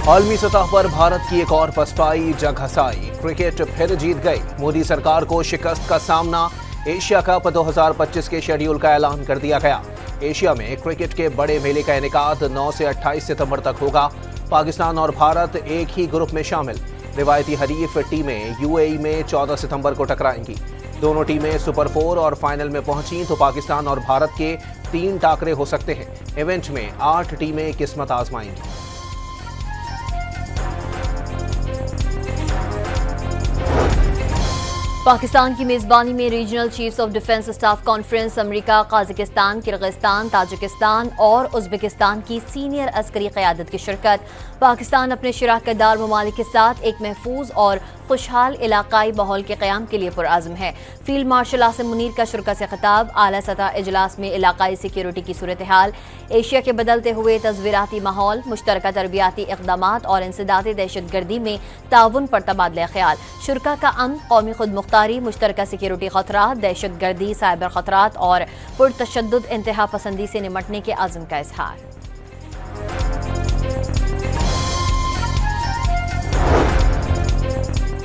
आलमी सतह पर भारत की एक और पसपाई जग हसाई, क्रिकेट फिर जीत गई। मोदी सरकार को शिकस्त का सामना। एशिया कप 2025 के शेड्यूल का ऐलान कर दिया गया। एशिया में क्रिकेट के बड़े मेले का इनेकाद 9 से 28 सितंबर तक होगा। पाकिस्तान और भारत एक ही ग्रुप में शामिल। रिवायती हरीफ टीमें यूएई में 14 सितंबर को टकराएंगी। दोनों टीमें सुपर 4 और फाइनल में पहुंची तो पाकिस्तान और भारत के 3 टाकरे हो सकते हैं। इवेंट में 8 टीमें किस्मत आजमाएंगी। पाकिस्तान की मेजबानी में regional chiefs of defence staff conference America, Kazakhstan, Kyrgyzstan, Tajikistan और उज्बेकिस्तान की सीनियर अस्करी क़यादत की शिरकत। पाकिस्तान अपने शराकतदार ममालिक के साथ एक महफूज और खुशहाल इलाकाई माहौल के क़याम के लिए पुरआज़म है। फील्ड मार्शल आसिम मुनीर का शिरकत से खिताब। आला सतह इजलास में इलाकाई सिक्योरिटी की सूरत हाल, एशिया के बदलते हुए तस्वीराती माहौल, मुश्तरका तरबियाती इक़दामात और इंसदादी दहशतगर्दी में ताउन पर तबादला ख्याल। शुरका का अमन, कौमी खुद मुख्तारी, मुश्तरका सिक्योरिटी खतरात, दहशतगर्दी, साइबर खतरात और पुरतशद्दुद इंतहा पसंदी से निमटने के अज़्म का इजहार।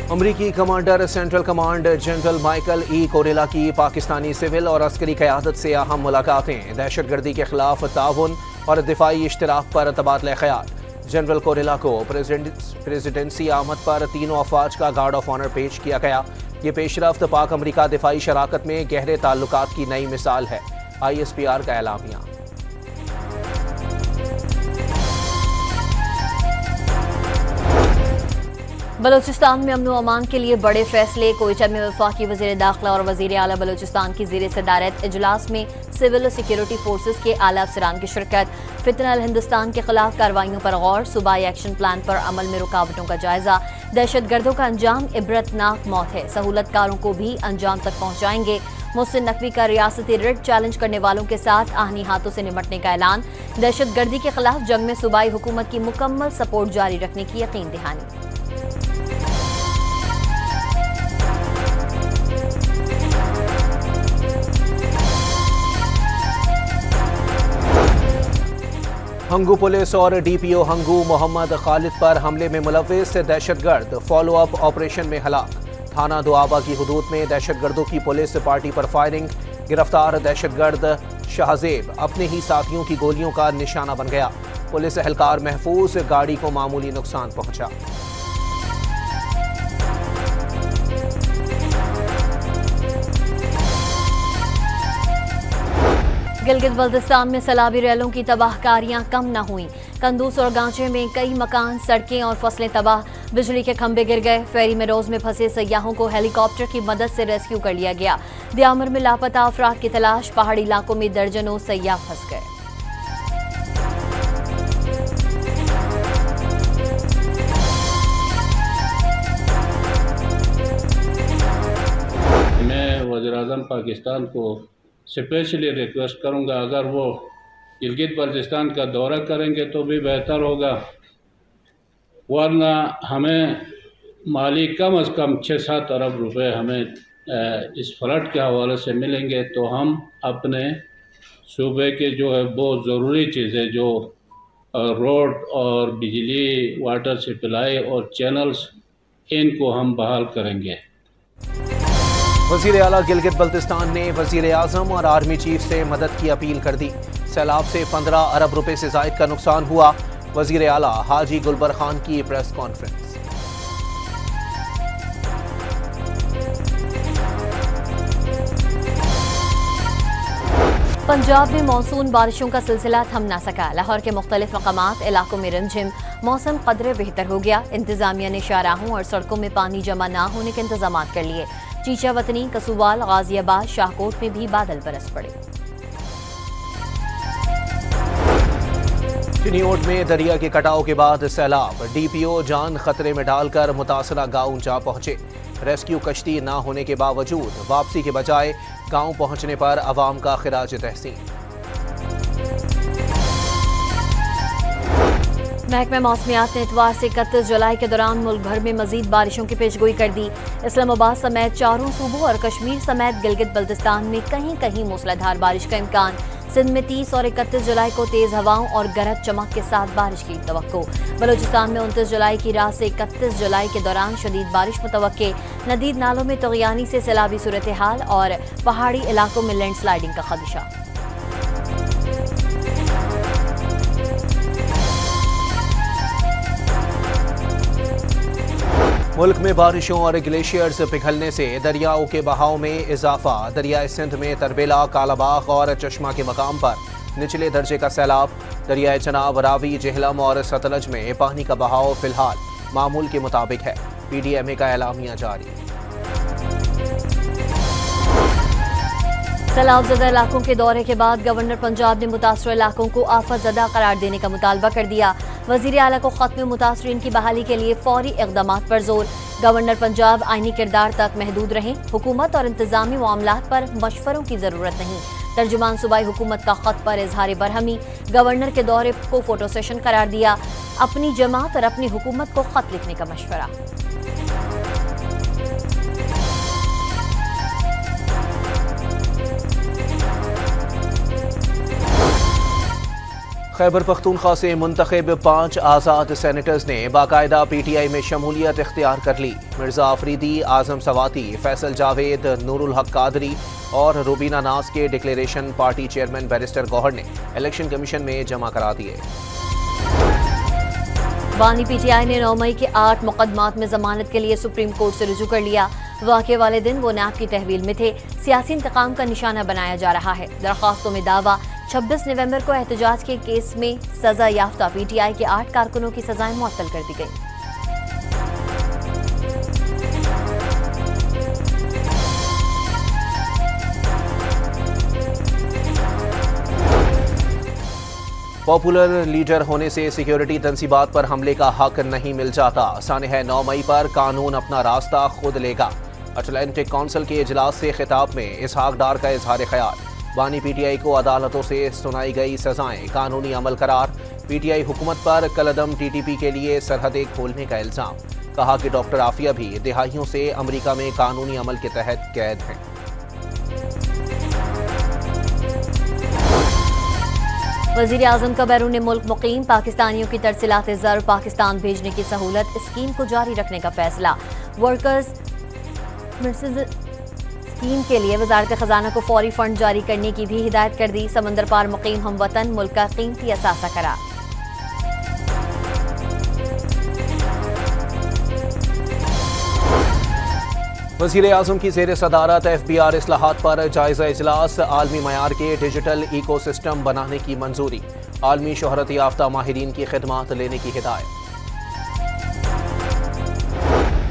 अमरीकी commander central command general Michael E कोरेला की पाकिस्तानी सिविल और अस्करी क़यादत से अहम मुलाकातें। दहशतगर्दी के खिलाफ ताउन और दिफाई इश्तराक पर तबादला ख्याल। जनरल कोरेला को प्रेसिडेंसी आमद पर तीनों अफवाज का गार्ड ऑफ ऑनर पेश किया गया। ये पेशरफ्त पाक अमरीका दिफाई शराकत में गहरे ताल्लुकात की नई मिसाल है। ISPR का एलामिया। बलोचिस्तान में अमन व अमान के लिए बड़े फैसले। कोयटा में वफाकी वज़ीर दाखिला और वज़ीर आला बलोचिस्तान की ज़ेर सदारत इजलास में सिविल और सिक्योरिटी फोर्सेस के आला अफसरान की शिरकत। फितना अल हिंदुस्तान के खिलाफ कार्रवाइयों पर गौर। सूबाई एक्शन प्लान पर अमल में रुकावटों का जायजा। दहशतगर्दों का अंजाम इबरतनाक मौत है, सहूलतकारों को भी अंजाम तक पहुँचाएंगे। मोहसिन नकवी का रियासती रिट चैलेंज करने वालों के साथ आहनी हाथों से निमटने का ऐलान। दहशतगर्दी के खिलाफ जंग में सूबाई हुकूमत की मुकम्मल सपोर्ट जारी रखने की यकीन दहानी। हंगू पुलिस और DPO हंगू मोहम्मद खालिद पर हमले में मुलव्विस दहशतगर्द फॉलो अप ऑपरेशन में हलाक। थाना दुआबा की हुदूद में दहशतगर्दों की पुलिस पार्टी पर फायरिंग। गिरफ्तार दहशतगर्द शाहजेब अपने ही साथियों की गोलियों का निशाना बन गया। पुलिस एहलकार महफूज, गाड़ी को मामूली नुकसान पहुंचा। गिलगित बल्तिस्तान में सैलाबी रैलों की तबाहकारियां कम न हुई। कंदूस और गांचे में कई मकान, सड़कें और फसलें तबाह। बिजली के खंभे गिर गए। फेरी में रोज में फंसे सयाहों को हेलीकॉप्टर की मदद से रेस्क्यू कर लिया गया। दियामर में लापता अफराद की तलाश। पहाड़ी इलाकों में दर्जनों सयाह फंस गए। मैं वज़ीर-ए-आज़म पाकिस्तान को स्पेशली रिक्वेस्ट करूंगा, अगर वो गिलगित बल्तिस्तान का दौरा करेंगे तो भी बेहतर होगा, वरना हमें माली कम अज़ कम 6-7 अरब रुपए हमें इस फ्लड के हवाले से मिलेंगे तो हम अपने सूबे के जो है बहुत ज़रूरी चीज़ें जो रोड और बिजली, वाटर सप्लाई और चैनल्स, इनको हम बहाल करेंगे। वज़ीर आला गिलगित बल्तिस्तान ने वज़ीर आज़म और आर्मी चीफ से मदद की अपील कर दी। सैलाब से 15 अरब रुपए से ज़ायद का नुकसान हुआ। वज़ीर आला हाजी गुलबर खान की प्रेस कॉन्फ्रेंस। पंजाब में मानसून बारिशों का सिलसिला थम ना सका। लाहौर के मुख्तलिफ मकामात इलाकों में रिमझिम। मौसम कदरे बेहतर हो गया। इंतजामिया ने शाहराहों और सड़कों में पानी जमा ना होने के इंतजाम कर लिए। चीचा वतनी, कसूवाल, गाजियाबाद, शाहकोट में भी बादल बरस पड़े। चिनियोट में दरिया के कटाव के बाद सैलाब। DPO जान खतरे में डालकर मुतासरा गांव जा पहुंचे। रेस्क्यू कश्ती न होने के बावजूद वापसी के बजाय गांव पहुंचने पर अवाम का खिराज तहसीन। महकमा मौसमियात ने इतवार से 31 जुलाई के दौरान मुल्क भर में मजीद बारिशों की पेशगोई कर दी। इस्लामाबाद समेत चारों सूबों और कश्मीर समेत गिलगित बल्तिस्तान में कहीं कहीं मूसलाधार बारिश का इम्कान। सिंध में 30 और 31 जुलाई को तेज हवाओं और गरज चमक के साथ बारिश की तवक्को। बलूचिस्तान में 29 जुलाई की रात से 31 जुलाई के दौरान शदीद बारिश मुतवक्के। नदीद नालों में तगयानी से सैलाबी सूरत हाल और पहाड़ी इलाकों में लैंडस्लाइडिंग का खदशा। मुल्क में बारिशों और ग्लेशियर्स पिघलने से दरियाओं के बहाव में इजाफा। दरियाए सिंध में तरबेला, कालाबाग और चश्मा के मकाम पर निचले दर्जे का सैलाब। दरियाए चनाब, रावी, जेहलम और सतलज में पानी का बहाव फिलहाल मामूल के मुताबिक है। PDMA का एलामिया जारी। सैलाबज़दा इलाकों के दौरे के बाद गवर्नर पंजाब ने मुतासर इलाकों को आफतज़दा करार देने का मुतालबा कर दिया। वज़ीर आला को खत में मुतासरीन की बहाली के लिए फौरी इक़दामात पर जोर। गवर्नर पंजाब आईनी किरदार तक महदूद रहें, हुकूमत और इंतजामी मामलात पर मशवरों की जरूरत नहीं। तर्जुमान सूबाई हुकूमत का खत पर इजहार बरहमी। गवर्नर के दौरे को फोटो सेशन करार दिया। अपनी जमात और अपनी हुकूमत को खत लिखने का मशवरा। खैबर पख्तूनख्वा से मुंतखब 5 आज़ाद सेनेटर्स ने बाकायदा PTI में शमूलियत इख्तियार कर ली। मिर्जा आफरीदी, आजम सवाती, फैसल जावेद, नूरुल हक कादरी और रुबीना नाज के declaration party chairman barrister Gohar ने इलेक्शन कमीशन में जमा करा दिए। बानी PTI ने 9 मई के 8 मुकदमात में जमानत के लिए सुप्रीम कोर्ट से रुजू कर लिया। वाक़े वाले दिन वो नैब की तहवील में थे। सियासी इंतकाम का निशाना बनाया जा रहा है। दरख्वास्तों में दावा 26 नवंबर को एहतजाज के केस में सजा याफ्ता PTI के 8 कारकुनों की सजाएं मुअत्तल कर दी गई। पॉपुलर लीडर होने से सिक्योरिटी तंसीबात पर हमले का हक नहीं मिल जाता। सानह 9 मई पर कानून अपना रास्ता खुद लेगा। अटलांटिक काउंसिल के इजलास से खिताब में इसहाक डार का इजहार ख्याल। बानी PTI को अदालतों से सुनाई गई सजाएं कानूनी अमल करार। PTI हुकूमत पर कलदम TTP के लिए सरहदें खोलने का इल्जाम। कहा कि डॉक्टर आफिया भी दिहाइयों से अमेरिका में कानूनी अमल के तहत कैद हैं। वज़ीर आज़म का बैरून मुल्क मुकीम पाकिस्तानियों की तरसीलात ज़र पाकिस्तान भेजने की सहूलत स्कीम को जारी रखने का फैसला। वर्कर्स स्कीम के लिए वज़ारत ख़जाना को फौरी फंड जारी करने की भी हिदायत कर दी। समंदर पार मुकीम हम वतन मुल्क का कीमती असासा करार। वज़ीर आज़म की ज़ेर सदारत FBR इस्लाहात पर जायज़ा इजलास। आलमी मयार के डिजिटल इको सिस्टम बनाने की मंजूरी। आलमी शोहरत याफ्ता माहिरीन की खिदमात लेने की हिदायत।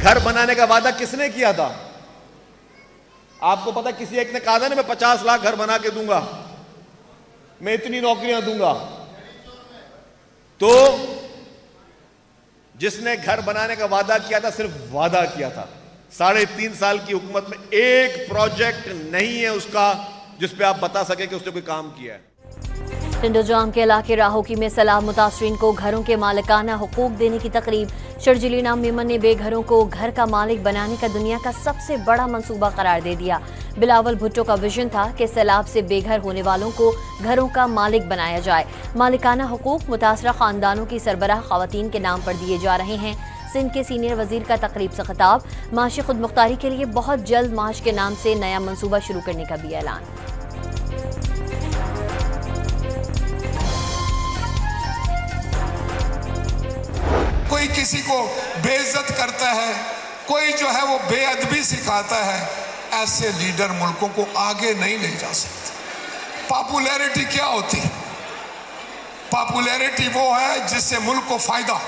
घर बनाने का वादा किसने किया था? आपको पता, किसी एक ने कहा था ना, मैं 50 लाख घर बना के दूंगा, मैं इतनी नौकरियां दूंगा। तो जिसने घर बनाने का वादा किया था, सिर्फ वादा किया था। 3.5 साल की हुकूमत में एक प्रोजेक्ट नहीं है उसका जिस पे आप बता सके कि उसने कोई काम किया है। टिंडोजाम के इलाके राहोकी में सैलाब मुतासरीन को घरों के मालिकाना हुकूक देने की तकरीब। शर्जिलीना मेमन ने बेघरों को घर का मालिक बनाने का दुनिया का सबसे बड़ा मंसूबा करार दे दिया। बिलावल भुट्टो का विजन था कि सैलाब से बेघर होने वालों को घरों का मालिक बनाया जाए। मालिकाना हुकूक मुतासरा खानदानों की सरबराह खवातीन के नाम पर दिए जा रहे हैं। सिंध के सीनियर वजीर का तकरीब से खिताब। माशी खुद मुख्तारी के लिए बहुत जल्द माश के नाम से नया मंसूबा शुरू करने का भी ऐलान। कोई किसी को बेइज्जत करता है, कोई जो है वो बेअदबी सिखाता है। ऐसे लीडर मुल्कों को आगे नहीं ले जा सकते। पॉपुलैरिटी क्या होती है? पॉपुलैरिटी वो है जिससे मुल्क को फायदा।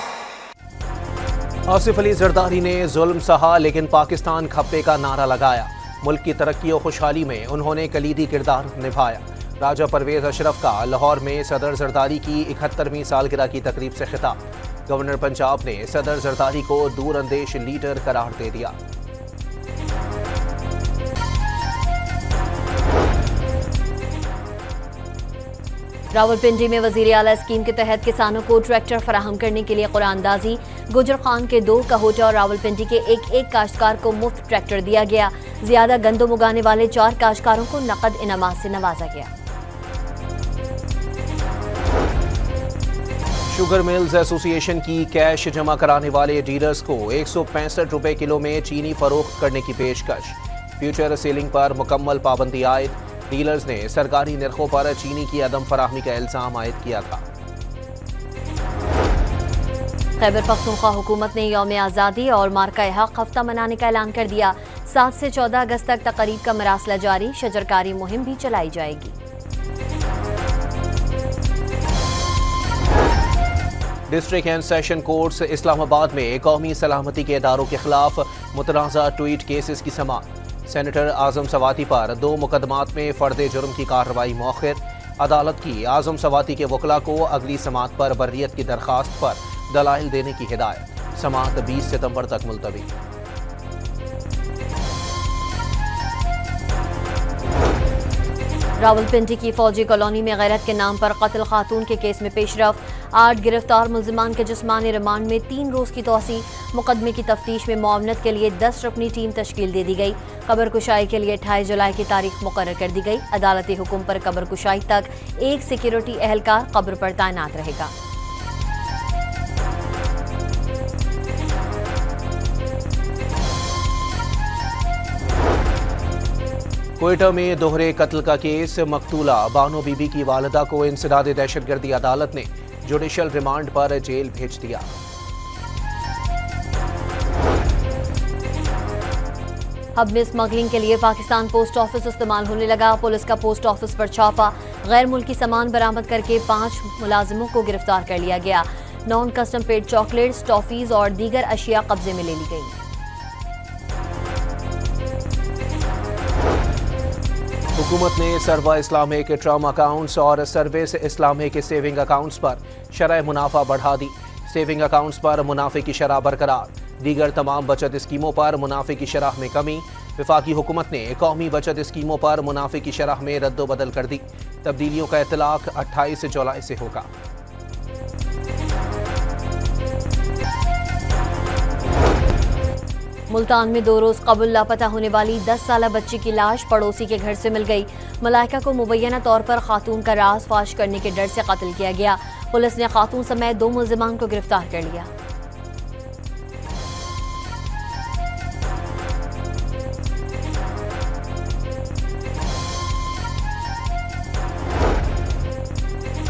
आसिफ अली जरदारी ने जुल्म सहा लेकिन पाकिस्तान खप्पे का नारा लगाया। मुल्क की तरक्की और खुशहाली में उन्होंने कलीदी किरदार निभाया। राजा परवेज अशरफ का लाहौर में सदर जरदारी की 71वीं सालगिरह की तकरीब से खिताब। गवर्नर पंजाब ने सदर जरदारी को दूरअंदेश लीडर करार दे दिया। रावलपिंडी में वजीर आला स्कीम के तहत किसानों को ट्रैक्टर फराहम करने के लिए कुरानदाजी। गुजर खान के 2, कहोटा और रावलपिंडी के एक काश्तकार को मुफ्त ट्रैक्टर दिया गया। ज्यादा गंदम उगाने वाले 4 काश्तकारों को नकद इनामात से नवाजा गया। शुगर मिल्स एसोसिएशन की कैश जमा कराने वाले डीलर्स को 165 रुपए किलो में चीनी फरोख्त करने की पेशकश। फ्यूचर सेलिंग पर मुकम्मल पाबंदी आयद। डीलर्स ने सरकारी निर्खों पर चीनी की अदम फराहमी का इल्जाम आयद किया था। खैबर पख्तूनख्वा हुकूमत ने यौम आज़ादी और मार्का हक हफ्ता मनाने का ऐलान कर दिया। 7 से 14 अगस्त तक तकरीब का मरासला जारी, शजरकारी मुहिम भी चलाई जाएगी। District and session courts Islamabad में कौमी सलामती के इदारों के खिलाफ मुतनाज़ा ट्वीट केसेस की समाअत। सेनेटर आजम सवाती पर 2 मुकदमात में फर्द जुर्म की कार्रवाई मौखिर। अदालत की आजम सवाती के वकला को अगली समाअत पर बर्रियत की दरखास्त पर दलाइल देने की हिदायत। समाअत 20 सितंबर तक मुलतवी। रावलपिंडी की फौजी कॉलोनी में गैरत के नाम पर कत्ल खातून के केस में पेशरफ। 8 गिरफ्तार मुल्जिमान के जिस्मानी रिमांड में 3 रोज की तोसी। मुकदमे की तफ्तीश में मुआवनत के लिए 10 रुकनी टीम तश्कील दे दी गई। कब्र कुशाई के लिए 28 जुलाई की तारीख मुकर्रर कर दी गई। अदालती हुक्म पर कब्र कुशाई तक एक सिक्योरिटी एहलकार कब्र पर तैनात रहेगा। क्वेटा में दोहरे कत्ल का केस। मकतूला बानो बीबी की वालिदा को इंसदाद दहशतगर्दी अदालत ने जुडिशल रिमांड पर जेल भेज दिया। हब में स्मगलिंग के लिए पाकिस्तान पोस्ट ऑफिस इस्तेमाल होने लगा। पुलिस का पोस्ट ऑफिस पर छापा। गैर मुल्की सामान बरामद करके 5 मुलाजिमों को गिरफ्तार कर लिया गया। Non custom paid chocolates, toffees और दीगर अशिया कब्जे में ले ली गई। हुकूमत ने सर्वा इस्लामिक टर्म अकाउंट्स और सर्विस इस्लामिक सेविंग अकाउंट्स पर शरह मुनाफा बढ़ा दी। सेविंग अकाउंट्स पर मुनाफे की शरह बरकरार। दीगर तमाम बचत स्कीमों पर मुनाफे की शरह में कमी। वफाकी हुकूमत ने कौमी बचत स्कीमों पर मुनाफे की शरह में रद्दोबदल कर दी। तब्दीलियों का इतलाक 28 जुलाई से होगा। मुल्तान में 2 रोज कबल लापता होने वाली 10 साला बच्ची की लाश पड़ोसी के घर से मिल गई। मलाइका को मुबैना तौर पर खातून का राज फाश करने के डर से कत्ल किया गया। पुलिस ने खातून समेत 2 मुल्जिमान को गिरफ्तार कर लिया।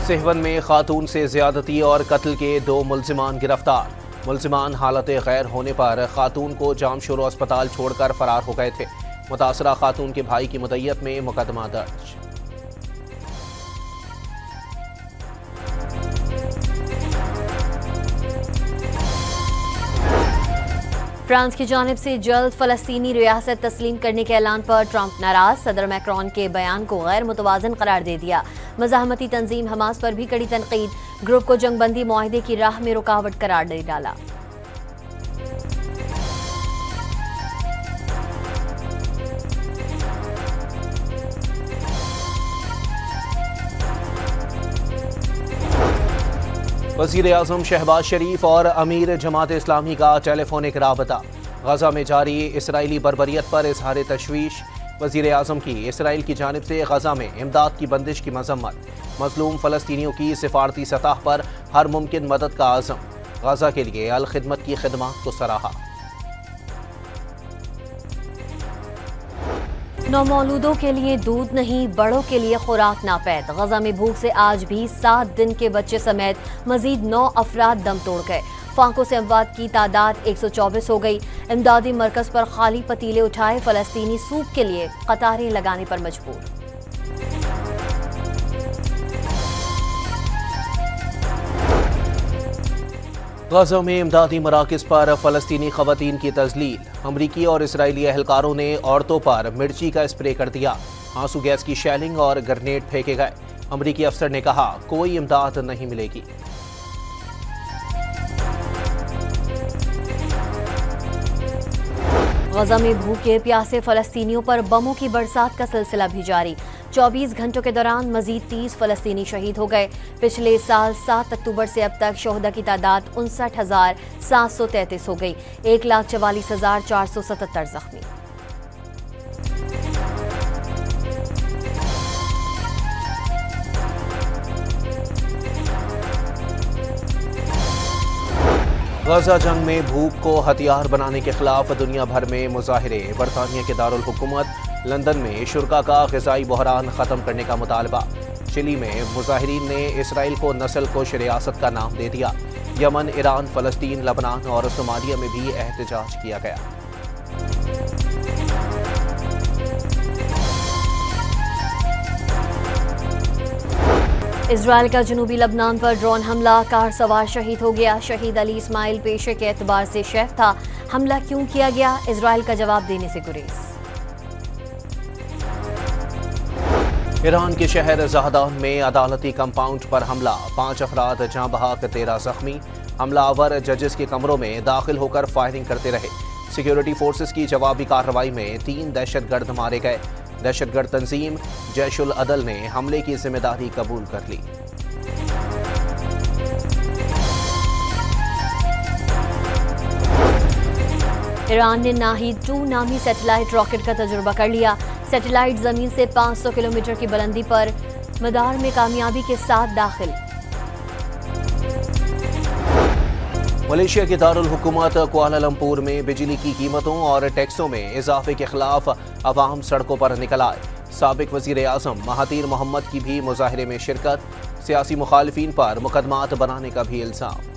सेहवन में खातून से ज्यादती और कत्ल के 2 मुल्जिमान गिरफ्तार। मुल्जिमान हालत गैर होने पर खातून को जामशोरो अस्पताल छोड़कर फरार हो गए थे। मुतासरा खातून के भाई की मुद्दत में मुकदमा दर्ज। फ्रांस की जानिब से जल्द फलस्तीनी रियासत तस्लीम करने के ऐलान पर ट्रंप नाराज। सदर मैक्रोन के बयान को गैर मुतवाजन करार दे दिया। मज़ाहमती तंजीम हमास पर भी कड़ी तनकीद। ग्रुप को जंगबंदी मुआहदे की राह में रुकावट करार दे डाला। वज़ीर आज़म शहबाज शरीफ और अमीर जमात इस्लामी का टेलीफोनिक राबता। गजा में जारी इसराइली बर्बरियत पर इजहार तशवीश। वज़ीर आज़म की इसराइल की जानिब से गजा में इमदाद की बंदिश की मजम्मत। मजलूम फ़लस्तीनियों की सिफारती सतह पर हर मुमकिन मदद का आज़म। गजा के लिए अल खिदमत की खिदमत को सराहा। नौमौलूदों के लिए दूध नहीं, बड़ों के लिए खुराक नापैद। गजा में भूख से आज भी 7 दिन के बच्चे समेत मजीद 9 अफराद दम तोड़ गए। फांकों से अमवात की तादाद 124 हो गई। इमदादी मरकज पर खाली पतीले उठाए फलस्तीनी सूप के लिए कतारें लगाने पर मजबूर। गजा में इमदादी मराकज़ पर फ़लस्तीनी ख़वातीन की तज़लील। अमरीकी और इसराइली एहलकारों ने औरतों पर मिर्ची का स्प्रे कर दिया। आंसू गैस की शेलिंग और ग्रेनेड फेंके गए। अमरीकी अफसर ने कहा कोई इमदाद नहीं मिलेगी। गजा में भूखे प्यासे फलस्तीनियों पर बमों की बरसात का सिलसिला भी जारी। 24 घंटों के दौरान मजीद 30 फलस्तीनी शहीद हो गए। पिछले साल 7 अक्टूबर से अब तक शोहदा की तादाद 59,733 हो गई। 1,44,477 जख्मी। गजा जंग में भूख को हथियार बनाने के खिलाफ दुनिया भर में मुजाहिरे। बरतानिया के दारुल हुकूमत लंदन में शुरा का ग़िज़ाई बहरान ख़त्म करने का मुतालबा। चिली में मुजाहिरीन ने इसराइल को नस्ल कुश रियासत का नाम दे दिया। यमन, ईरान, फ़लस्तीन, लबनान और सोमालिया में भी एहतजाज किया गया। इजराइल का जनूबी लबनान पर ड्रोन हमला, कार सवार शहीद हो गया। शहीद अली इस्माइल पेशे के एतबार से शेफ था। हमला क्यों किया गया, इजराइल का जवाब देने से गुरेज। ईरान के शहर जहदान में अदालती कंपाउंड पर हमला, 5 अफराद जाँ बहक, 13 जख्मी। हमलावर जजेस के कमरों में दाखिल होकर फायरिंग करते रहे। सिक्योरिटी फोर्सेस की जवाबी कार्रवाई में 3 दहशतगर्द मारे गए। दहशतगर्द तंजीम जैशुल अदल ने हमले की जिम्मेदारी कबूल कर ली। ईरान ने नाहीद-2 नामी सैटेलाइट रॉकेट का तजुर्बा कर लिया। सैटेलाइट जमीन से 500 किलोमीटर की बुलंदी पर मदार में कामयाबी के साथ दाखिल। मलेशिया के दारुल हुकूमत कुआलालंपुर में बिजली की कीमतों और टैक्सों में इजाफे के खिलाफ अवाम सड़कों पर निकल आए। साबिक वजीर आजम महातीर मोहम्मद की भी मुजाहिरे में शिरकत। सियासी मुखालिफिन पर मुकदमात बनाने का भी इल्जाम।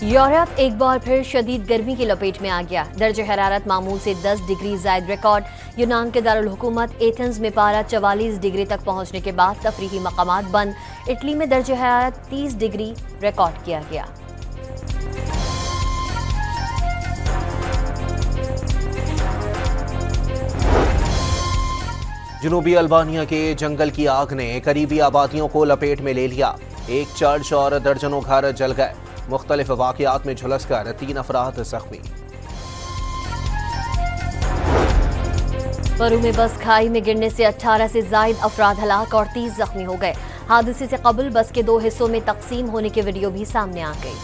यूरोप एक बार फिर शदीद गर्मी की लपेट में आ गया। दर्ज हरारत मामूल से 10 डिग्री ज़ायद रिकॉर्ड। यूनान के दारुल हुकूमत एथेंस में पारा 44 डिग्री तक पहुंचने के बाद तफरीही मकामात बंद। इटली में दर्ज हरारत 30 डिग्री रिकॉर्ड किया गया। जनूबी अल्बानिया के जंगल की आग ने करीबी आबादियों को लपेट में ले लिया। एक चर्च और दर्जनों घर जल गए। मुख्तलिफ वाक़यात में झुलसकर 3 अफराद जख्मी। परू में बस खाई में गिरने से 18 से जायद अफराद हलाक और 30 जख्मी हो गए। हादसे से कबल बस के 2 हिस्सों में तकसीम होने की वीडियो भी सामने आ गई।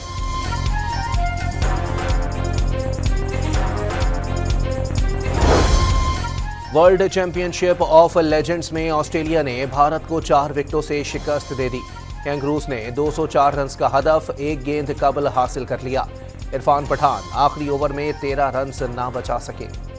वर्ल्ड चैंपियनशिप ऑफ लेजेंड्स में ऑस्ट्रेलिया ने भारत को 4 विकेटों से शिकस्त दे दी। कैंगरूज ने 204 रन का हदफ 1 गेंद कबल हासिल कर लिया। इरफान पठान आखिरी ओवर में 13 रन ना बचा सके।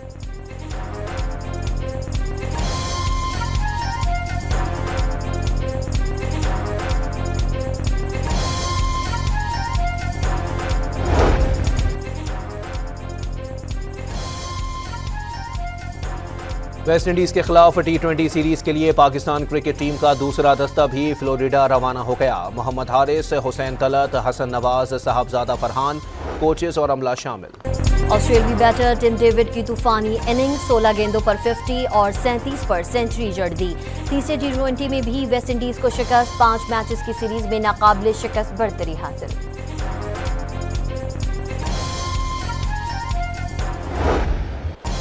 वेस्टइंडीज के खिलाफ T20 सीरीज के लिए पाकिस्तान क्रिकेट टीम का दूसरा दस्ता भी फ्लोरिडा रवाना हो गया। मोहम्मद हारिस, हुसैन तलत, हसन नवाज, साहबजादा फरहान, कोचेस और अमला शामिल। ऑस्ट्रेलियाई बैटर टिम डेविड की तूफानी इनिंग, 16 गेंदों पर 50 और 37 पर सेंचुरी जड़ दी। तीसरे T20 में भी वेस्टइंडीज को शिकस्त, 5 मैचेस की सीरीज में नाकाबिले शिकस्त बरतरी हासिल।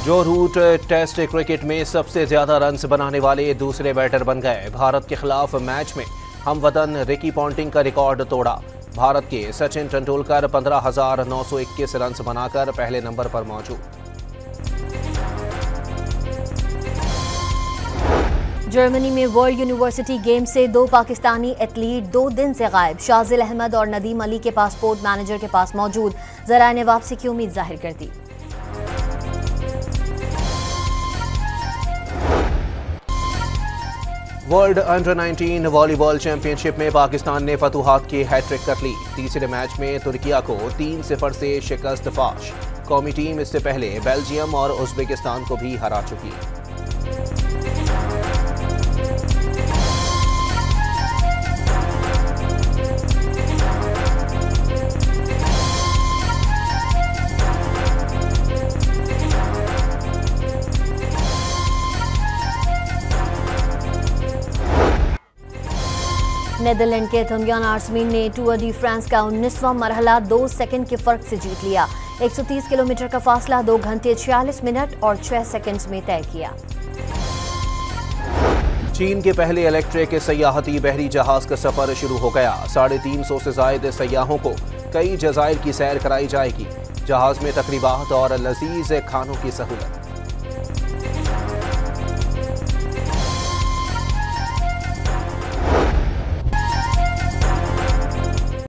जो रूट टेस्ट क्रिकेट में सबसे ज्यादा रन्स बनाने वाले दूसरे बैटर बन गए। भारत के खिलाफ मैच में हमवतन रिकी पॉन्टिंग का रिकॉर्ड तोड़ा। भारत के सचिन तेंदुलकर 15,921 रन्स बनाकर पहले नंबर पर मौजूद। जर्मनी में वर्ल्ड यूनिवर्सिटी गेम से 2 पाकिस्तानी एथलीट 2 दिन से गायब। शाजिल अहमद और नदीम अली के पासपोर्ट मैनेजर के पास मौजूद। जराए ने वापसी की उम्मीद जाहिर कर दी। वर्ल्ड अंडर 19 वॉलीबॉल चैंपियनशिप में पाकिस्तान ने फतूहात की हैट्रिक कर ली। तीसरे मैच में तुर्किया को 3-0 से शिकस्त फाश। कौमी टीम इससे पहले बेल्जियम और उज़्बेकिस्तान को भी हरा चुकी। नेदरलैंड के थंगियान आर्समीन ने टूर डी फ्रांस का 19वां मरहला 2 सेकंड के फर्क से जीत लिया। 130 किलोमीटर का फासला 2 घंटे 46 मिनट और 6 सेकंड्स में तय किया। चीन के पहले इलेक्ट्रिक सयाहती बहरी जहाज का सफर शुरू हो गया। 350 से ज्यादा सयाहों को कई जजायर की सैर कराई जाएगी। जहाज में तकरीबात और लजीज खानों की सहूलत।